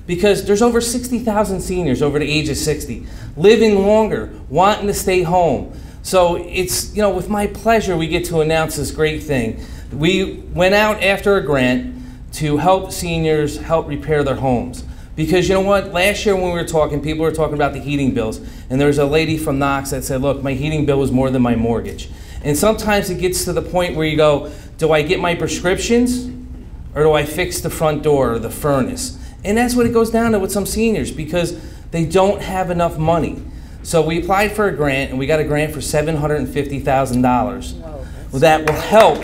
because there's over 60,000 seniors over the age of 60 living longer, wanting to stay home. So it's, with my pleasure we get to announce this great thing. We went out after a grant to help seniors help repair their homes. Because you know what, last year when we were talking, people were talking about the heating bills, and there was a lady from Knox that said, look, my heating bill was more than my mortgage. And sometimes it gets to the point where you go, do I get my prescriptions, or do I fix the front door or the furnace? And that's what it goes down to with some seniors, because they don't have enough money. So we applied for a grant, and we got a grant for $750,000. Well, that will help.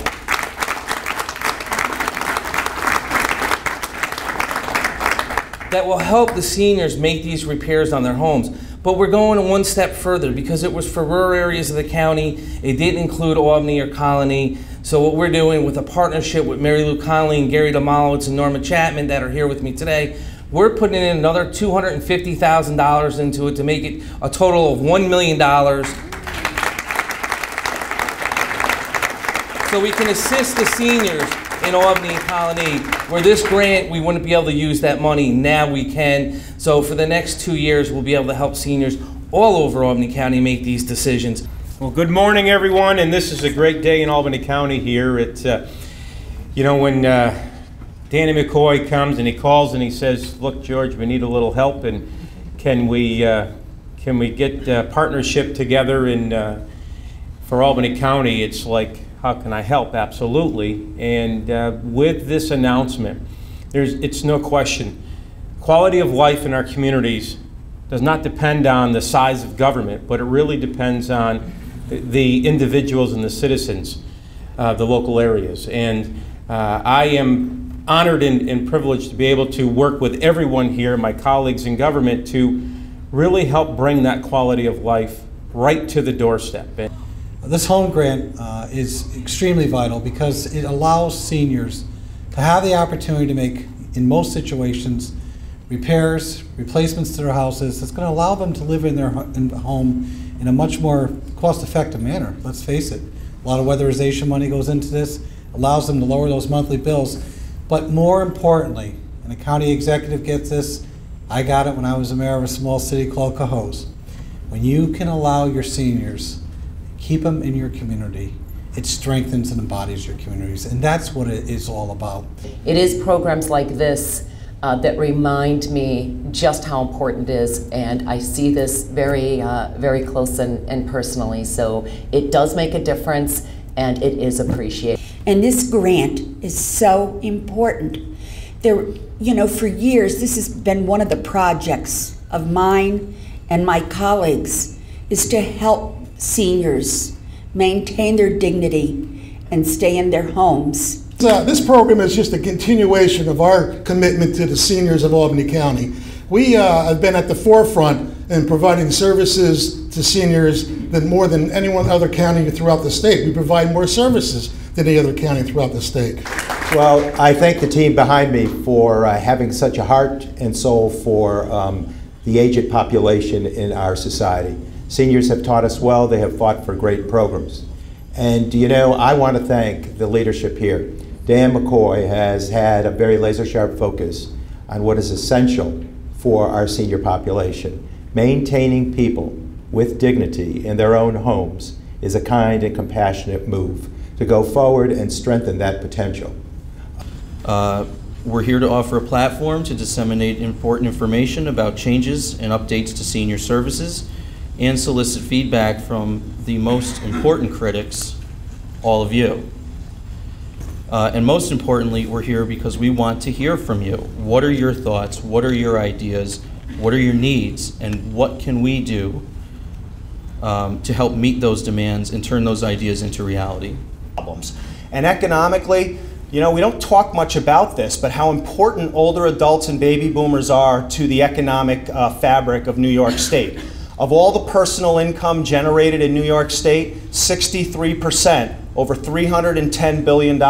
That will help the seniors make these repairs on their homes. But we're going one step further, because it was for rural areas of the county. It didn't include Albany or Colony. So what we're doing with a partnership with Mary Lou Connolly and Gary DeMolowitz and Norma Chapman that are here with me today, we're putting in another $250,000 into it to make it a total of $1 million. So we can assist the seniors in Albany and Colony, where this grant, we wouldn't be able to use that money. Now we can. So for the next 2 years, we'll be able to help seniors all over Albany County make these decisions. Well, good morning, everyone, and this is a great day in Albany County here. It's, when Danny McCoy comes and he calls and he says, look, George, we need a little help, and can we get a partnership together for Albany County? It's like, how can I help? Absolutely. And with this announcement, it's no question, quality of life in our communities does not depend on the size of government, but it really depends on the individuals and the citizens, the local areas. And I am honored and privileged to be able to work with everyone here, my colleagues in government, to really help bring that quality of life right to the doorstep. This home grant is extremely vital because it allows seniors to have the opportunity to make, in most situations, repairs, replacements to their houses. It's going to allow them to live in their home in a much more cost-effective manner. Let's face it, a lot of weatherization money goes into this, allows them to lower those monthly bills. But more importantly, and the county executive gets this, I got it when I was a mayor of a small city called Cohoes. When you can allow your seniors, keep them in your community, it strengthens and embodies your communities, and that's what it is all about. It is programs like this that remind me just how important it is, and I see this very, very close and personally. So it does make a difference, and it is appreciated. And this grant is so important. For years, this has been one of the projects of mine and my colleagues, is to help seniors maintain their dignity and stay in their homes. This program is just a continuation of our commitment to the seniors of Albany County. We have been at the forefront in providing services to seniors than more than any one other county throughout the state. We provide more services than any other county throughout the state. Well, I thank the team behind me for having such a heart and soul for the aged population in our society. Seniors have taught us well. They have fought for great programs. And I want to thank the leadership here. Dan McCoy has had a very laser-sharp focus on what is essential for our senior population. Maintaining people with dignity in their own homes is a kind and compassionate move to go forward and strengthen that potential. We're here to offer a platform to disseminate important information about changes and updates to senior services and solicit feedback from the most important critics, all of you. And most importantly, we're here because we want to hear from you. What are your thoughts? What are your ideas? What are your needs? And what can we do to help meet those demands and turn those ideas into reality? And economically, we don't talk much about this, but how important older adults and baby boomers are to the economic fabric of New York State. Of all the personal income generated in New York State, 63%, over $310 billion,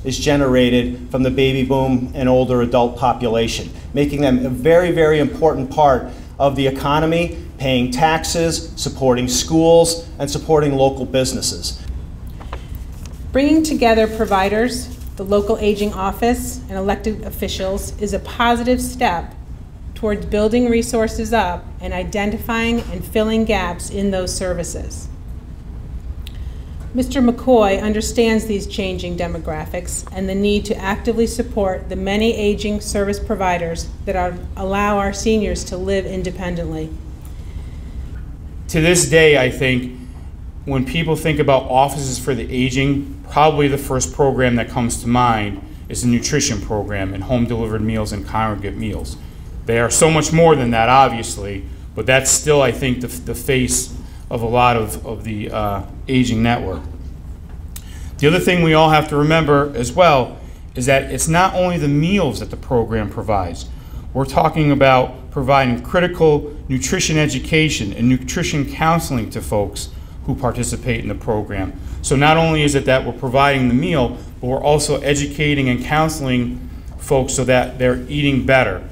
is generated from the baby boom and older adult population, making them a very, very important part of the economy, paying taxes, supporting schools, and supporting local businesses. Bringing together providers, the local aging office, and elected officials is a positive step towards building resources up and identifying and filling gaps in those services. Mr. McCoy understands these changing demographics and the need to actively support the many aging service providers that allow our seniors to live independently. To this day, I think when people think about offices for the aging, probably the first program that comes to mind is the nutrition program and home delivered meals and congregate meals. They are so much more than that, obviously, but that's still, I think, the face of a lot of the aging network. The other thing we all have to remember as well is that it's not only the meals that the program provides. We're talking about providing critical nutrition education and nutrition counseling to folks who participate in the program. So not only is it that we're providing the meal, but we're also educating and counseling folks so that they're eating better.